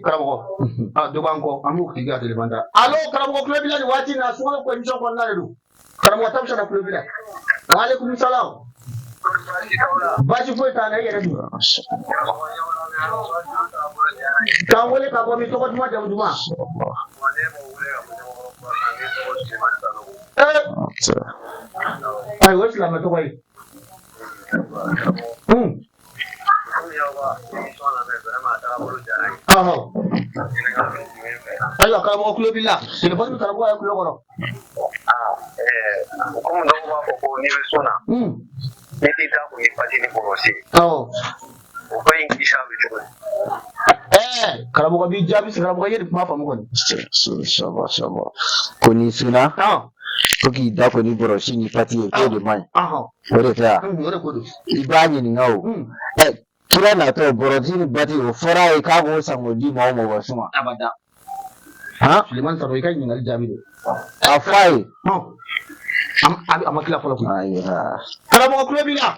karamɔgɔ dɔ b'an kɔ an b'u tigi ka téléphone ta allo karamɔgɔ kulo b'i la nin waati in na sunkalo ko émission kɔnɔna de don karamɔgɔ Tamusana kulo b'i la waaleykum salaam baasi foyi t'an na i yɛrɛ dun k'an wele ka bɔ min tɔgɔ duman jamu duman ayi o ye silamɛ tɔgɔ ye ayiwa karamɔgɔ kulo b'i la téléphone bɛ karamɔgɔ yɛrɛ kulo kɔrɔ komi dɔw b'a fɔ ko n'i bɛ so na n'i t'i da kun ye pati ni kɔlɔsi o ko in kisa bɛ cogo di karamɔgɔ b'i jaabi karamɔgɔ ye nin kuma faamu kɔni saba ko n'i sunna ko k'i da ko ni bɔrɔsi ni pati ye k'o de man ɲi o de tɛ yan i b'a ɲininka o kira natɔ bɔrɔsi ni pati o fɔra ye k'a b'o san k'o di maa o maa suma abada Suleman Saro i ka ɲininkali jaabi de a fɔ a ye a ma tila fɔlɔ karamɔgɔ kulo b'i la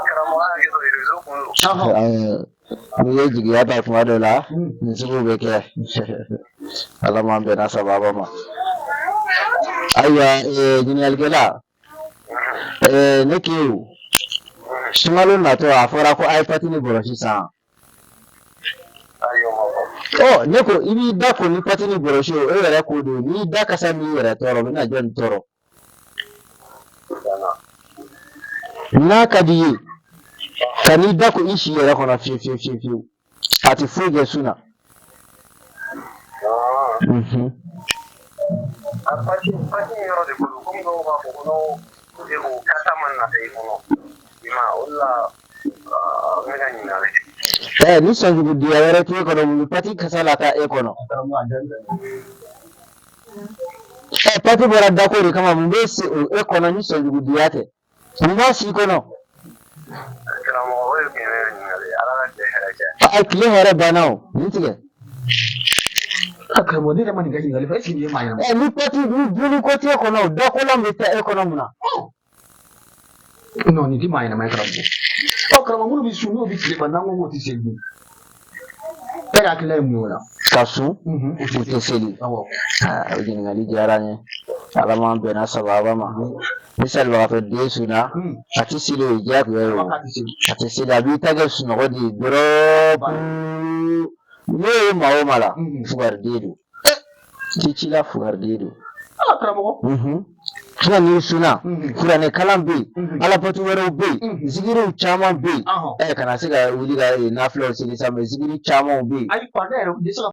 karamɔgɔ hakɛ dɔ réseau kun don n'i ye jigiya ta tuma dɔ la nin sugu bɛ kɛ ala m'an bɛn n'a sababa ma ayiwa ɲininkɛlikɛla ne k'e sunkalo natɔ a fɔra ko a ye pati ni bɔrɔsi san ne ko i b'i da ko ni pati ni bɔrɔsi o yɛrɛ ko don n'i da kasa min yɛrɛ tɔɔrɔ bɛ na jɔn tɔɔrɔ n'a ka di ye ka n'i da ko i si yɛrɛ kɔnɔ fiyewu a tɛ foyi kɛ sun na pati yɔrɔ de bolo komi dɔw b'a fɔ ko o kasa man na i kɔnɔ i ma o la ne ka ɲininkali ni sɔnjugudiya wɛrɛ t'e kɔnɔ mun bɛ pati kasa la taa e kɔnɔ pati bɔra dako de kama mun bɛ e kɔnɔ ni sɔnjugudiya tɛ mun b'a si kɔnɔ karamɔgɔ o ye kɛnɛ ɲininkali ala ka tile hɛrɛ kɛ tile hɛrɛ banna o nin tigɛ karamɔgɔ ne yɛrɛ ma nin kɛ ɲininkali fɛ est-ce que nin ye maa ɲɛnama ni pati ni dumuni ko t'e kɔnɔ dakolan bɛ taa e kɔnɔ mun na non nin tɛ maa ɲɛnama ye karamɔgɔ karamɔgɔ minnu bɛ sun n'o bɛ tile ban n'an ko k'o tɛ seli dun e yɛrɛ hakilina ye mun ye o la ka sun o tɛ seli o ɲininkali diyara n ye ala m'an bɛn n'a sababa ma ni salibagatɔ den sunna a tɛ seli o ye diyagoya ye a tɛ seli a b'i ta kɛ sunɔgɔ de ye dɔrɔn n'o ye maa o maa la fugariden don tɛ ci la fugariden don karamɔgɔ sisan n'i sunna kuranɛ kalan bɛ yen ala bato wɛrɛw bɛ yen zikiriw caman bɛ yen kana se ka wuli ka nafilaw seli sa mɛ zikiri camanw bɛ yen